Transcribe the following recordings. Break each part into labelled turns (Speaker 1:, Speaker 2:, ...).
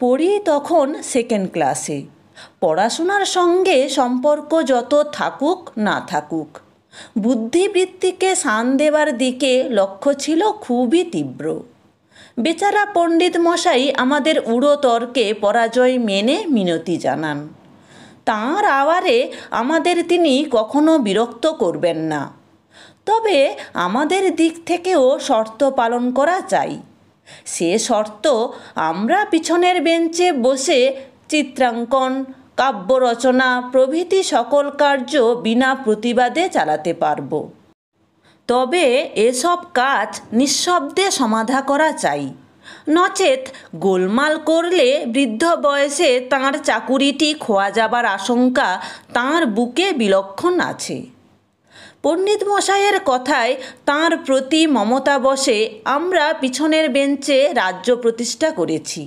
Speaker 1: পড়ি তখন সেকেন্ড ক্লাসে। পড়াশোনার সঙ্গে সম্পর্ক যত থাকুক না থাকুক, বুদ্ধিবৃত্তিকে শান দেবার দিকে লক্ষ্য ছিল খুবই তীব্র। বেচারা পণ্ডিত মশাই আমাদের উড়ো তর্কে পরাজয় মেনে মিনতি জানান। তাঁর আওয়ারে আমাদের তিনি কখনো বিরক্ত করবেন না, তবে আমাদের দিক থেকেও শর্ত পালন করা চাই। সে শর্ত আমরা পিছনের বেঞ্চে বসে চিত্রাঙ্কন, কাব্য রচনা প্রভৃতি সকল কার্য বিনা প্রতিবাদে চালাতে পারব। তবে এসব কাজ নিঃশব্দে সমাধা করা চাই, নচেত গোলমাল করলে বৃদ্ধ বয়সে তাঁর চাকুরিটি খোয়া যাবার আশঙ্কা তাঁর বুকে বিলক্ষণ আছে। পণ্ডিত মশাইয়ের কথায় তাঁর প্রতি মমতাবশে আমরা পিছনের বেঞ্চে রাজ্য প্রতিষ্ঠা করেছি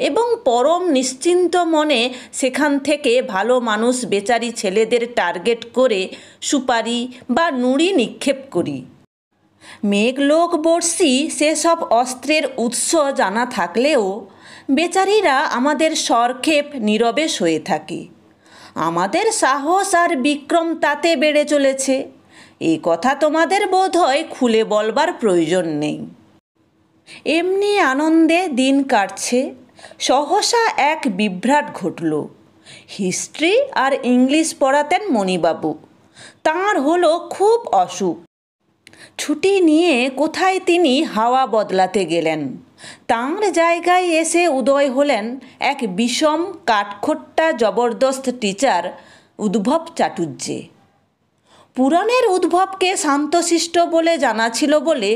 Speaker 1: এবং পরম নিশ্চিন্ত মনে সেখান থেকে ভালো মানুষ বেচারি ছেলেদের টার্গেট করে সুপারি বা নুড়ি নিক্ষেপ করি। মেঘলোক বর্ষি সেসব অস্ত্রের উৎস জানা থাকলেও বেচারিরা আমাদের স্বরক্ষেপ নীরবে সয়ে থাকে। আমাদের সাহস আর বিক্রম তাতে বেড়ে চলেছে, এই কথা তোমাদের বোধহয় খুলে বলবার প্রয়োজন নেই। এমনি আনন্দে দিন কাটছে, সহসা এক বিভ্রাট ঘটল। হিস্ট্রি আর ইংলিশ পড়াতেন মণিবাবু। তাঁর হলো খুব অসুখ। ছুটি নিয়ে কোথায় তিনি হাওয়া বদলাতে গেলেন। তাঁর জায়গায় এসে উদয় হলেন এক বিষম কাঠখোট্টা জবরদস্ত টিচার উদ্ভব চাটুর্যে। পুরাণের উদ্ভবকে শান্তশিষ্ট বলে জানা ছিল বলে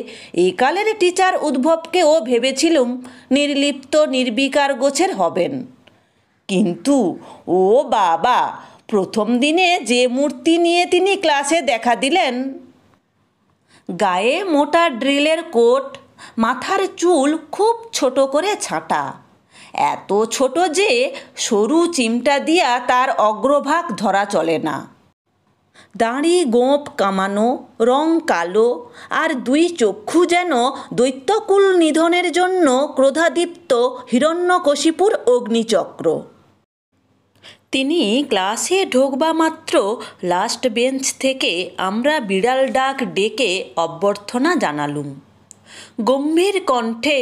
Speaker 1: একালের টিচার উদ্ভবকেও ভেবেছিলুম নির্লিপ্ত নির্বিকার গোছের হবেন। কিন্তু ও বাবা, প্রথম দিনে যে মূর্তি নিয়ে তিনি ক্লাসে দেখা দিলেন! গায়ে মোটা ড্রিলের কোট, মাথার চুল খুব ছোট করে ছাঁটা, এত ছোট যে সরু চিমটা দিয়া তার অগ্রভাগ ধরা চলে না। দাড়ি গোঁফ কামানো, রং কালো, আর দুই চক্ষু যেন দৈত্যকুল নিধনের জন্য ক্রোধাদীপ্ত হিরণ্যকশিপুর অগ্নিচক্র। তিনি ক্লাসে ঢোকবা মাত্র লাস্ট বেঞ্চ থেকে আমরা বিড়াল ডাক ডেকে অভ্যর্থনা জানালুম। গম্ভীর কণ্ঠে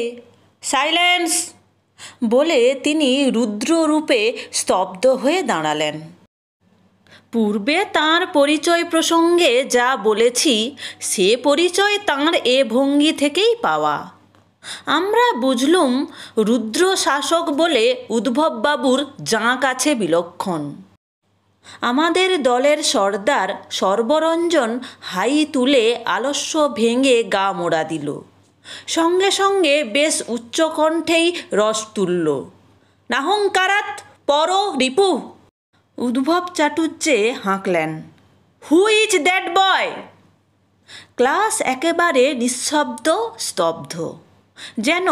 Speaker 1: সাইলেন্স বলে তিনি রুদ্ররূপে স্তব্ধ হয়ে দাঁড়ালেন। পূর্বে তাঁর পরিচয় প্রসঙ্গে যা বলেছি সে পরিচয় তাঁর এ ভঙ্গি থেকেই পাওয়া। আমরা বুঝলুম রুদ্র শাসক বলে উদ্ভববাবুর জাঁক আছে বিলক্ষণ। আমাদের দলের সর্দার সর্বরঞ্জন হাই তুলে আলস্য ভেঙে গা মোড়া দিল। সঙ্গে সঙ্গে বেশ উচ্চকণ্ঠেই রস তুলল, নাহংকারাত পর রিপু। উদ্ভব চাটুর্যে হাঁকলেন, who is that boy? Class একেবারে নিঃশব্দ, স্তব্ধ, যেন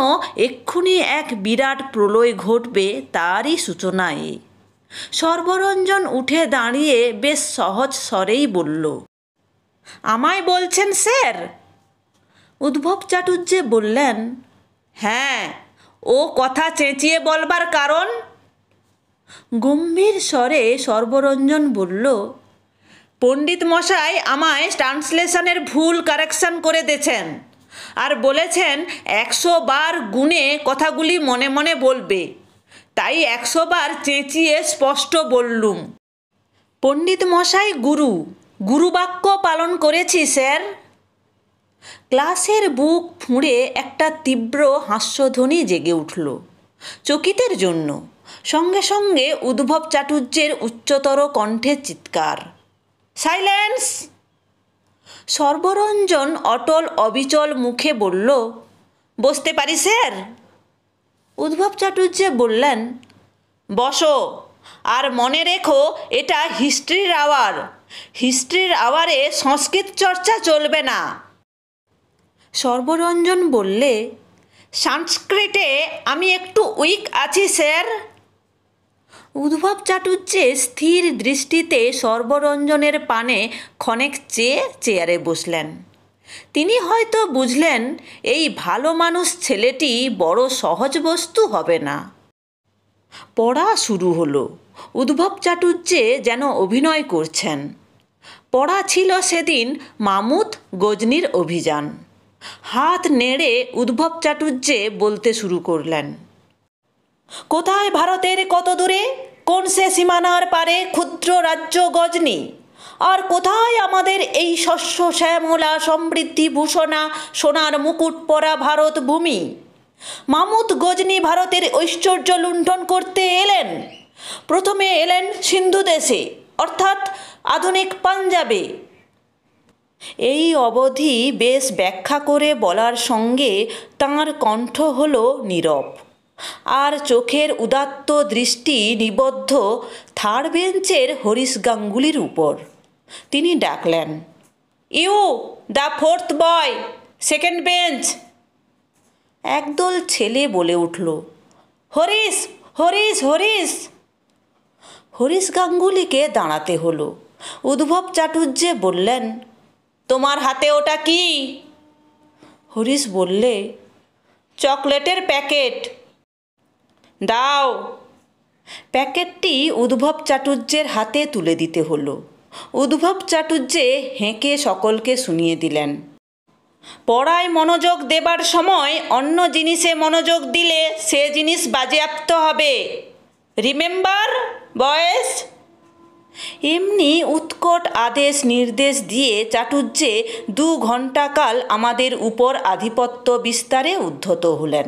Speaker 1: এক্ষুনি এক বিরাট প্রলয় ঘটবে তারই সূচনা এ। সর্বরঞ্জন উঠে দাঁড়িয়ে বেশ সহজ স্বরেই বলল, আমায় বলছেন স্যার? উদ্ভব চাটুর্যে বললেন, হ্যাঁ, ও কথা চেঁচিয়ে বলবার কারণ? গম্ভীর স্বরে সর্বরঞ্জন বলল, পণ্ডিত মশাই আমায় ট্রান্সলেশনের ভুল কারেকশন করে দিয়েছেন আর বলেছেন 100 বার গুণে কথাগুলি মনে মনে বলবে, তাই 100 বার চেঁচিয়ে স্পষ্ট বললুম। পণ্ডিত মশাই গুরুবাক্য পালন করেছি স্যার। ক্লাসের বুক ফুঁড়ে একটা তীব্র হাস্যধ্বনি জেগে উঠল চকিতের জন্য। সঙ্গে সঙ্গে উদ্ভব চাটুর্যের উচ্চতর কণ্ঠে চিৎকার, সাইলেন্স! সর্বরঞ্জন অটল অবিচল মুখে বলল, বসতে পারি স্যার? উদ্ভব চাটুর্যে বললেন, বসো, আর মনে রেখো এটা হিস্ট্রির আওয়ার। হিস্ট্রির আওয়ারে সংস্কৃত চর্চা চলবে না। সর্বরঞ্জন বললে, সংস্কৃতে আমি একটু উইক আছি স্যার। উদ্ভব চাটুর্যে স্থির দৃষ্টিতে সর্বরঞ্জনের পানে ক্ষণেক চেয়ে চেয়ারে বসলেন। তিনি হয়তো বুঝলেন এই ভালো মানুষ ছেলেটি বড় সহজ বস্তু হবে না। পড়া শুরু হলো। উদ্ভব চাটুর্যে যেন অভিনয় করছেন। পড়া ছিল সেদিন মামুদ গজনির অভিযান। হাত নেড়ে উদ্ভব চাটুর্যে বলতে শুরু করলেন, কোথায় ভারতের কত দূরে, কোন সে সীমানার পারে ক্ষুদ্র রাজ্য গজনি, আর কোথায় আমাদের এই শস্য শ্যামলা সমৃদ্ধি ভূষণা সোনার মুকুট পরা ভারত ভূমি। মামুদ গজনি ভারতের ঐশ্বর্য লুণ্ঠন করতে এলেন। প্রথমে এলেন সিন্ধু দেশে, অর্থাৎ আধুনিক পাঞ্জাবে। এই অবধি বেশ ব্যাখ্যা করে বলার সঙ্গে তাঁর কণ্ঠ হল নীরব, আর চোখের উদাত্ত দৃষ্টি নিবদ্ধ থার্ড বেঞ্চের হরিশ গাঙ্গুলির উপর। তিনি ডাকলেন, you the fourth boy, second bench. একদল ছেলে বলে উঠল, হরিশ হরিশ হরিশ। হরিশ গাঙ্গুলিকে দাঁড়াতে হলো। উদ্ভব চাটুর্যে বললেন, তোমার হাতে ওটা কি? হরিশ বললে, চকলেটের প্যাকেট। দাও। প্যাকেটটি উদ্ভব চাটুর্যের হাতে তুলে দিতে হলো। উদ্ভব চাটুর্যে হেঁকে সকলকে শুনিয়ে দিলেন, পড়ায় মনোযোগ দেবার সময় অন্য জিনিসে মনোযোগ দিলে সে জিনিস বাজেয়াপ্ত হবে। Remember boys. এমনি উৎকট আদেশ নির্দেশ দিয়ে চাটুর্যে 2 ঘণ্টাকাল আমাদের উপর আধিপত্য বিস্তারে উদ্ধত হলেন।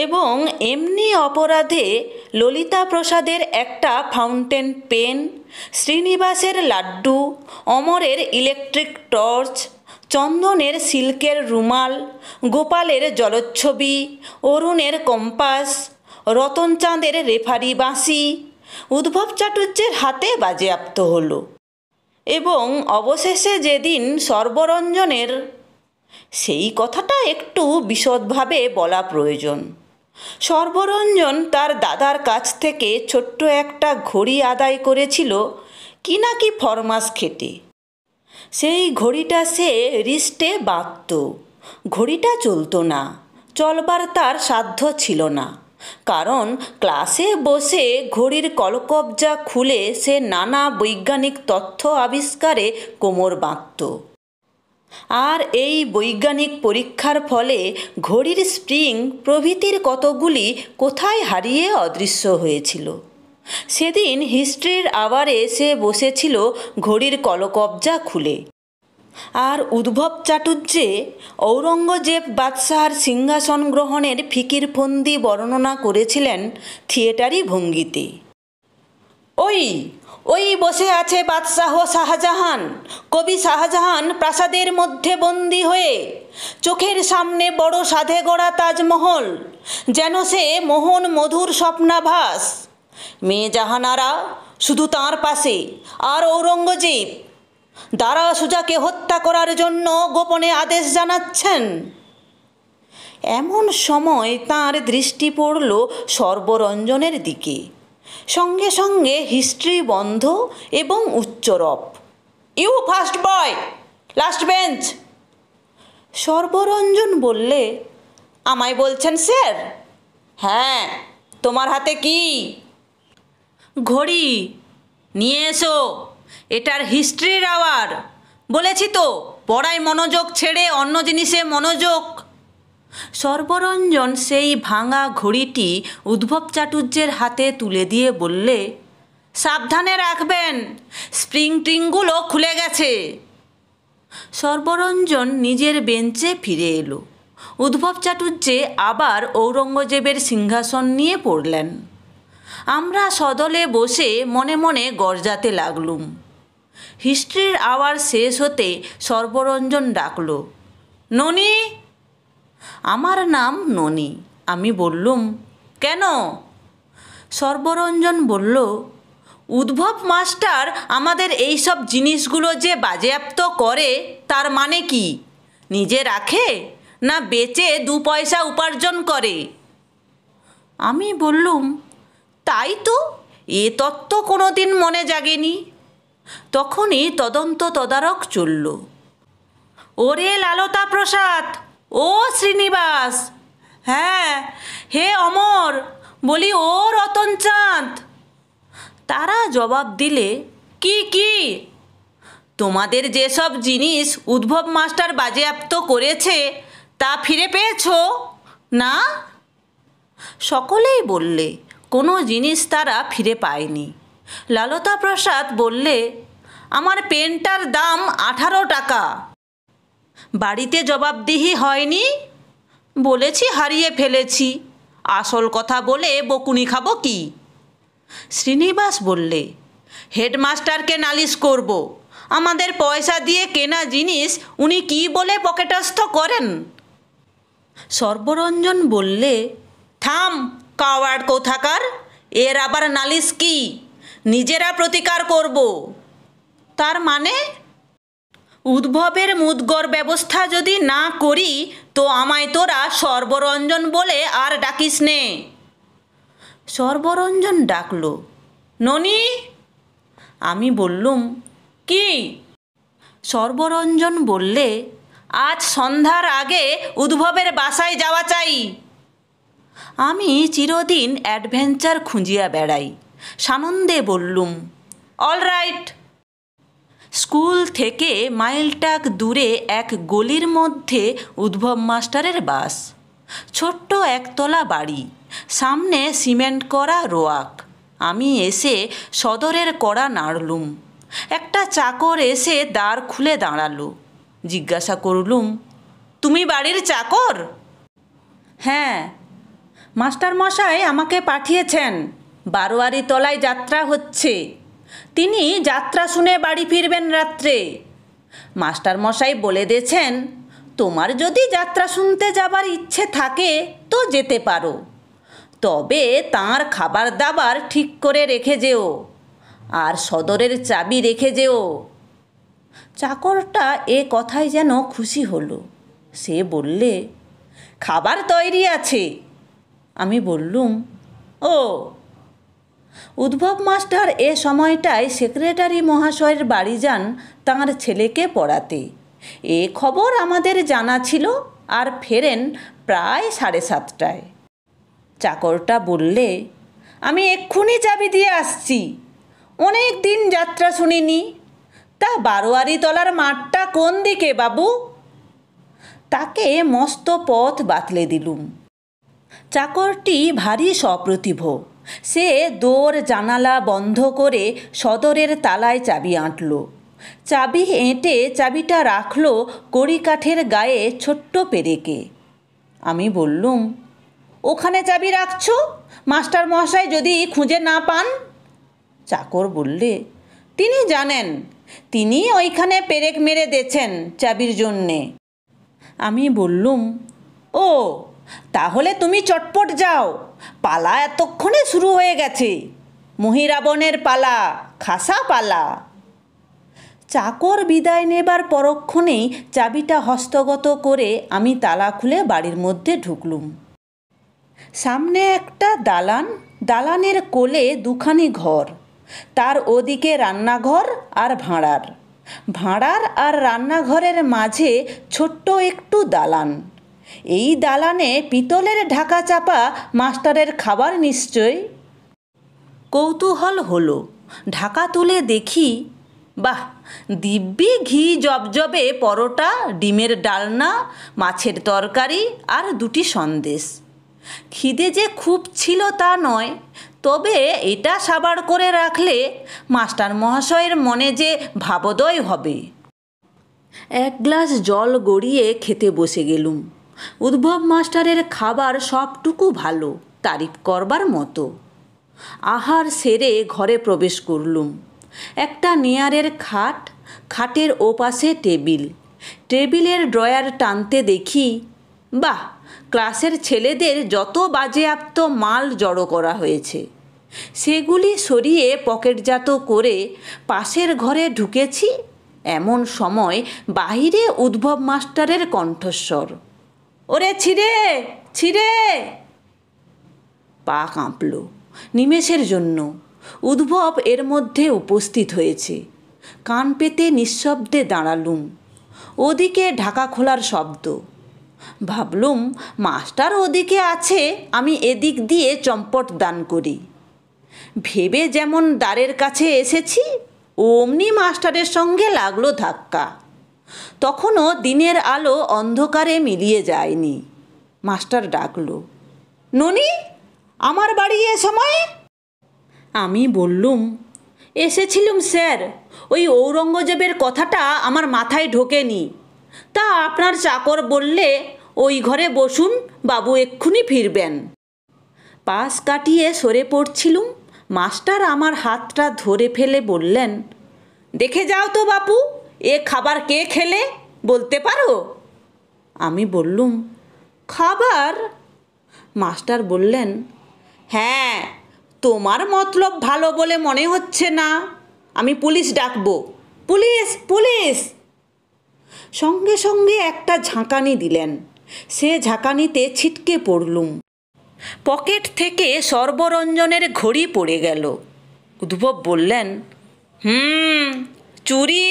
Speaker 1: এবং এমনি অপরাধে ললিতা প্রসাদের একটা ফাউন্টেন পেন, শ্রীনিবাসের লাড্ডু, অমরের ইলেকট্রিক টর্চ, চন্দনের সিল্কের রুমাল, গোপালের জলচ্ছবি, অরুণের কম্পাস, রতনচাঁদের রেফারি বাঁশি উদ্ভব চাটুর্যের হাতে বাজেয়াপ্ত হলো। এবং অবশেষে যেদিন সর্বরঞ্জনের, সেই কথাটা একটু বিশদভাবে বলা প্রয়োজন। সর্বরঞ্জন তার দাদার কাছ থেকে ছোট্ট একটা ঘড়ি আদায় করেছিল কি না কি ফরমাস খেটে। সেই ঘড়িটা সে রিস্টে বাঁধত। ঘড়িটা চলতো না, চলবার তার সাধ্য ছিল না, কারণ ক্লাসে বসে ঘড়ির কলকবজা খুলে সে নানা বৈজ্ঞানিক তথ্য আবিষ্কারে কোমর বাঁধত। আর এই বৈজ্ঞানিক পরীক্ষার ফলে ঘড়ির স্প্রিং প্রভৃতির কতগুলি কোথায় হারিয়ে অদৃশ্য হয়েছিল। সেদিন হিস্ট্রির আওয়ারে সে বসেছিল ঘড়ির কলকবজা খুলে। আর উদ্ভব চাটুর্যে ঔরঙ্গজেব বাদশাহর সিংহাসন গ্রহণের ফিকিরফন্দি বর্ণনা করেছিলেন থিয়েটারি ভঙ্গিতে। ওই বসে আছে বাদশাহ শাহজাহান, কবি শাহজাহান প্রাসাদের মধ্যে বন্দী হয়ে, চোখের সামনে বড় সাধে গড়া তাজমহল, যেন সে মোহন মধুর স্বপ্নাভাস। মেয়ে জাহানারা শুধু তাঁর পাশে, আর ঔরঙ্গজেব দারা সুজাকে হত্যা করার জন্য গোপনে আদেশ জানাচ্ছেন। এমন সময় তাঁর দৃষ্টি পড়ল সর্বরঞ্জনের দিকে। সঙ্গে সঙ্গে হিস্ট্রি বন্ধ এবং উচ্চরব, you first boy, last bench. Sarbaranjan বললে, আমায় বলছেন স্যার? হ্যাঁ, তোমার হাতে কি? ঘড়ি। নিয়ে এসো, এটার হিস্ট্রির আওয়ার। বলেছি তো, পড়ায় মনোযোগ ছেড়ে অন্য জিনিসে মনোযোগ। সর্বরঞ্জন সেই ভাঙা ঘড়িটি উদ্ভব চাটুর্যের হাতে তুলে দিয়ে বললে, সাবধানে রাখবেন, স্প্রিং ট্রিংগুলো খুলে গেছে। সর্বরঞ্জন নিজের বেঞ্চে ফিরে এলো। উদ্ভব চাটুর্যে আবার ঔরঙ্গজেবের সিংহাসন নিয়ে পড়লেন। আমরা সদলে বসে মনে মনে গর্জাতে লাগলুম। হিস্ট্রির আওয়ার শেষ হতে সর্বরঞ্জন ডাকল, ননি। আমার নাম ননি। আমি বললুম, কেন? সর্বরঞ্জন বলল, উদ্ভব মাস্টার আমাদের এই সব জিনিসগুলো যে বাজেয়াপ্ত করে তার মানে কি? নিজে রাখে না বেচে 2 পয়সা উপার্জন করে? আমি বললুম, তাই তো, এ তত্ত্ব কোনো দিন মনে জাগেনি। তখনই তদন্ত তদারক চলল। ওরে লালতা প্রসাদ, ও শ্রীনিবাস, হ্যাঁ হে অমর, বলি, ও রতন চাঁদ। তারা জবাব দিলে, কি কি? তোমাদের যেসব জিনিস উদ্ভব মাস্টার বাজেয়াপ্ত করেছে তা ফিরে পেয়েছো না? সকলেই বললে কোনো জিনিস তারা ফিরে পায়নি। লালতা প্রসাদ বললে, আমার পেনটার দাম 18 টাকা। বাড়িতে জবাবদিহি হয়নি? বলেছি হারিয়ে ফেলেছি। আসল কথা বলে বকুনি খাবো কি? শ্রীনিবাস বললে, হেডমাস্টারকে নালিশ করব। আমাদের পয়সা দিয়ে কেনা জিনিস উনি কি বলে পকেটস্থ করেন? সর্বরঞ্জন বললে, থাম কাওয়ার্ড কোথাকার, এর আবার নালিশ কি? নিজেরা প্রতিকার করব। তার মানে? উদ্ভবের মুদগর ব্যবস্থা যদি না করি তো আমায় তোরা সর্বরঞ্জন বলে আর ডাকিস নে। সর্বরঞ্জন ডাকল, ননি। আমি বললুম, কি? সর্বরঞ্জন বললে, আজ সন্ধ্যার আগে উদ্ভবের বাসায় যাওয়া চাই। আমি চিরদিন অ্যাডভেঞ্চার খুঁজিয়া বেড়াই। সানন্দে বললুম, অলরাইট। স্কুল থেকে মাইলটাক দূরে এক গলির মধ্যে উদ্ভব মাস্টারের বাস। ছোট্ট একতলা বাড়ি, সামনে সিমেন্ট করা রোয়াক। আমি এসে সদরের কড়া নাড়লুম। একটা চাকর এসে দ্বার খুলে দাঁড়ালো। জিজ্ঞাসা করলুম, তুমি বাড়ির চাকর? হ্যাঁ, মাস্টারমশাই আমাকে পাঠিয়েছেন। বারোয়ারি তলায় যাত্রা হচ্ছে। তিনি যাত্রা শুনে বাড়ি ফিরবেন রাত্রে। মাস্টারমশাই বলে দিয়েছেন, তোমার যদি যাত্রা শুনতে যাবার ইচ্ছে থাকে তো যেতে পারো, তবে তাঁর খাবার দাবার ঠিক করে রেখে যেও, আর সদরের চাবি রেখে যেও। চাকরটা এ কথায় যেন খুশি হলো। সে বললে, খাবার তৈরি আছে। আমি বললুম, ও। উদ্ভব মাস্টার এ সময়টায় সেক্রেটারি মহাশয়ের বাড়ি যান তাঁর ছেলেকে পড়াতে। এ খবর আমাদের জানা ছিল, আর ফেরেন প্রায় 7:30টায়। চাকরটা বললে, আমি এক্ষুনি চাবি দিয়ে আসছি। অনেক দিন যাত্রা শুনিনি। তা বারোয়ারি তলার মাঠটা কোন দিকে বাবু? তাকে মস্ত পথ বাতলে দিলুম। চাকরটি ভারী সপ্রতিভ। সে দোর জানালা বন্ধ করে সদরের তালায় চাবি আঁটল। চাবি এঁটে চাবিটা রাখল কড়িকাঠের গায়ে ছোট্ট পেরেকে। আমি বললুম, ওখানে চাবি রাখছো, মাস্টার মশাই যদি খুঁজে না পান? চাকর বললে, তিনি জানেন, তিনি ওইখানে পেরেক মেরে দিয়েছেন চাবির জন্যে। আমি বললুম, ও, তাহলে তুমি চটপট যাও, পালা এতক্ষণে শুরু হয়ে গেছে। মহিরাবণের পালা, খাসা পালা। চাকর বিদায় নেবার পরক্ষণেই চাবিটা হস্তগত করে আমি তালা খুলে বাড়ির মধ্যে ঢুকলুম। সামনে একটা দালান, দালানের কোলে দুখানি ঘর, তার ওদিকে রান্নাঘর আর ভাঁড়ার। ভাঁড়ার আর রান্নাঘরের মাঝে ছোট্ট একটু দালান। এই দালানে পিতলের ঢাকা চাপা মাস্টারের খাবার নিশ্চয়। কৌতূহল হলো। ঢাকা তুলে দেখি, বাহ, দিব্যি ঘি জবজবে পরোটা, ডিমের ডালনা, মাছের তরকারি আর 2টি সন্দেশ। খিদে যে খুব ছিল তা নয়, তবে এটা সাবাড় করে রাখলে মাস্টার মহাশয়ের মনে যে ভাবোদয় হবে। 1 গ্লাস জল গড়িয়ে খেতে বসে গেলুম। উদ্ভব মাস্টারের খাবার সবটুকু ভালো, তারিফ করবার মতো। আহার সেরে ঘরে প্রবেশ করলুম। একটা নেয়ারের খাট, খাটের ওপাশে টেবিল। টেবিলের ড্রয়ার টানতে দেখি, বাহ, ক্লাসের ছেলেদের যত বাজেয়াপ্ত মাল জড়ো করা হয়েছে সেগুলি সরিয়ে পকেটজাত করে পাশের ঘরে ঢুকেছি। এমন সময় বাহিরে উদ্ভব মাস্টারের কণ্ঠস্বর, ওরে ছিঁড়ে ছিঁড়ে। পা কাঁপল। নিমেষের জন্য উদ্ভব এর মধ্যে উপস্থিত হয়েছে। কান পেতে নিঃশব্দে দাঁড়ালুম। ওদিকে ঢাকা খোলার শব্দ। ভাবলুম মাস্টার ওদিকে আছে, আমি এদিক দিয়ে চম্পট দান করি। ভেবে যেমন দ্বারের কাছে এসেছি অমনি মাস্টারের সঙ্গে লাগলো ধাক্কা। তখনও দিনের আলো অন্ধকারে মিলিয়ে যায়নি। মাস্টার ডাকলো, ননি, আমার বাড়ি এ সময়? আমি বললুম, এসেছিলুম স্যার, ওই ঔরঙ্গজেবের কথাটা আমার মাথায় ঢোকেনি। তা আপনার চাকর বললে ওই ঘরে বসুন, বাবু এক্ষুনি ফিরবেন। পাশ কাটিয়ে সরে পড়ছিলুম, মাস্টার আমার হাতটা ধরে ফেলে বললেন, দেখে যাও তো বাপু, এ খাবার কে খেলে, বলতে পারো? আমি বললুম, খাবার? মাস্টার বললেন, হ্যাঁ, তোমার মতলব ভালো বলে মনে হচ্ছে না, আমি পুলিশ ডাকবো। Police, police! সঙ্গে সঙ্গে একটা ঝাঁকানি দিলেন। সে ঝাঁকানিতে ছিটকে পড়লুম। পকেট থেকে সর্বরঞ্জনের ঘড়ি পড়ে গেল। উদ্ভব বললেন, চুরি।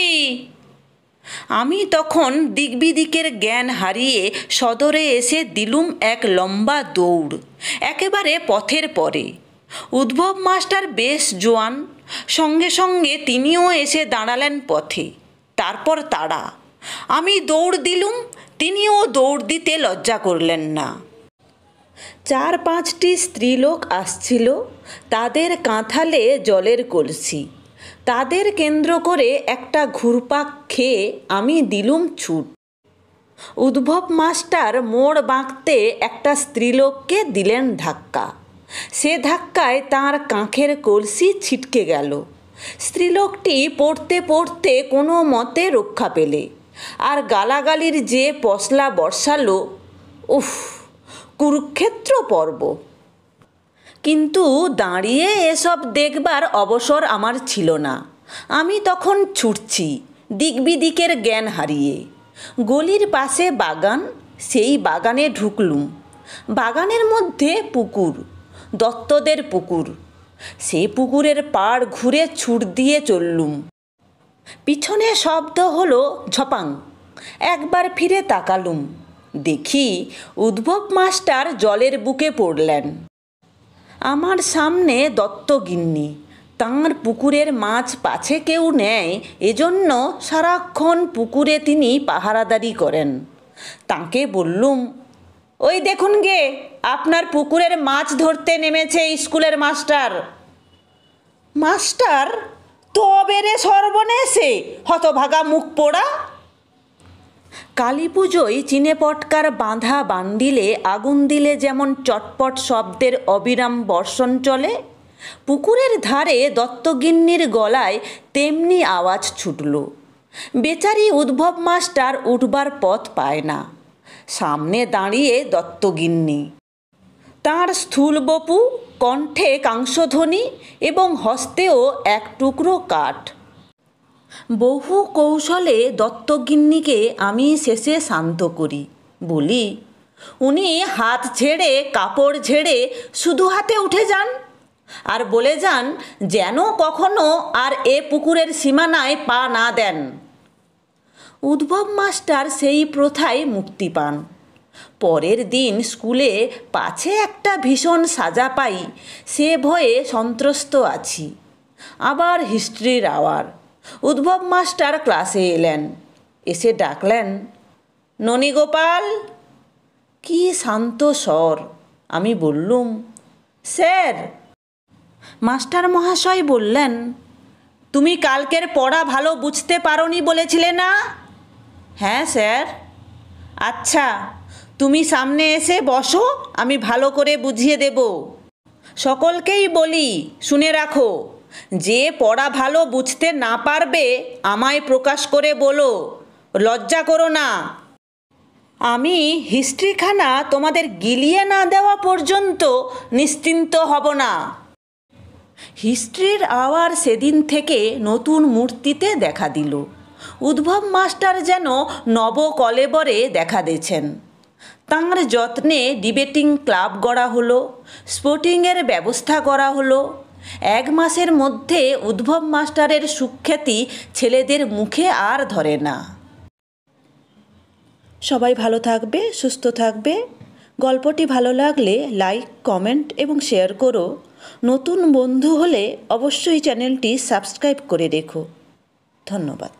Speaker 1: আমি তখন দিকবিদিকের জ্ঞান হারিয়ে সদরে এসে দিলুম এক লম্বা দৌড়, একেবারে পথের পরে। উদ্ভব মাস্টার বেশ জোয়ান, সঙ্গে সঙ্গে তিনিও এসে দাঁড়ালেন পথে। তারপর তাড়া। আমি দৌড় দিলুম, তিনিও দৌড় দিতে লজ্জা করলেন না। 4-5টি স্ত্রীলোক আসছিল, তাদের কাঁথালে জলের কলসি। তাদের কেন্দ্র করে একটা ঘুরপাক খেয়ে আমি দিলুম ছুট। উদ্ভব মাস্টার মোড় বাঁকতে একটা স্ত্রীলোককে দিলেন ধাক্কা। সে ধাক্কায় তাঁর কাঁখের কলসি ছিটকে গেল। স্ত্রীলোকটি পড়তে পড়তে কোনো মতে রক্ষা পেলে, আর গালাগালির যে পশলা বর্ষালো, উফ, কুরুক্ষেত্র পর্ব। কিন্তু দাঁড়িয়ে এসব দেখবার অবসর আমার ছিল না। আমি তখন ছুটছি, দিকবিদিকের জ্ঞান হারিয়ে। গলির পাশে বাগান, সেই বাগানে ঢুকলুম। বাগানের মধ্যে পুকুর, দত্তদের পুকুর। সে পুকুরের পাড় ঘুরে ছুট দিয়ে চললুম। পিছনে শব্দ হলো ঝপাং। একবার ফিরে তাকালুম, দেখি উদ্ভব মাস্টার জলের বুকে পড়লেন। আমার সামনে দত্তগিন্নি। তাঁর পুকুরের মাছ পাছে কেউ নেয়, এজন্য সারাক্ষণ পুকুরে তিনি পাহারাদারি করেন। তাঁকে বললুম, ওই দেখুন গে, আপনার পুকুরের মাছ ধরতে নেমেছে স্কুলের মাস্টার। মাস্টার? তবে রে সর্বনেশে, হতভাগা মুখ পোড়া! কালী পুজোয় চিনেপটকার বাঁধা বান্ডিলে আগুন দিলে যেমন চটপট শব্দের অবিরাম বর্ষণ চলে, পুকুরের ধারে দত্তগিন্নির গলায় তেমনি আওয়াজ ছুটল। বেচারি উদ্ভব মাস্টার উঠবার পথ পায় না। সামনে দাঁড়িয়ে দত্তগিন্নি, তাঁর স্থূল বপু, কণ্ঠে কাংসধ্বনি এবং হস্তেও এক টুকরো কাঠ। বহু কৌশলে দত্তগিন্নিকে আমি শেষে শান্ত করি। বলি, উনি হাত ঝেড়ে কাপড় ঝেড়ে শুধু হাতে উঠে যান, আর বলে যান যেন কখনো আর এ পুকুরের সীমানায় পা না দেন। উদ্ভব মাস্টার সেই প্রথায় মুক্তি পান। পরের দিন স্কুলে পাছে একটা ভীষণ সাজা পাই, সে ভয়ে সন্ত্রস্ত আছি। আবার হিস্ট্রির আওয়ার। উদ্ভব মাস্টার ক্লাসে এলেন। এসে ডাকলেন, ননীগোপাল। কি শান্ত স্বর! আমি বললুম, স্যার। মাস্টার মহাশয় বললেন, তুমি কালকের পড়া ভালো বুঝতে পারোনি বলেছিলে না? হ্যাঁ স্যার। আচ্ছা, তুমি সামনে এসে বসো, আমি ভালো করে বুঝিয়ে দেব। সকলকেই বলি, শুনে রাখো, যে পড়া ভালো বুঝতে না পারবে আমায় প্রকাশ করে বলো, লজ্জা করো না। আমি হিস্ট্রিখানা তোমাদের গিলিয়ে না দেওয়া পর্যন্ত নিশ্চিন্ত হব না। হিস্ট্রির আওয়ার সেদিন থেকে নতুন মূর্তিতে দেখা দিল। উদ্ভব মাস্টার যেন নবকলেবরে দেখা দিয়েছেন। তাঁর যত্নে ডিবেটিং ক্লাব গড়া হলো, স্পোর্টিংয়ের ব্যবস্থা করা হলো। 1 মাসের মধ্যে উদ্ভব মাস্টারের সুখ্যাতি ছেলেদের মুখে আর ধরে না। সবাই ভালো থাকবে, সুস্থ থাকবে। গল্পটি ভালো লাগলে লাইক, কমেন্ট এবং শেয়ার করো। নতুন বন্ধু হলে অবশ্যই চ্যানেলটি সাবস্ক্রাইব করে রেখো। ধন্যবাদ।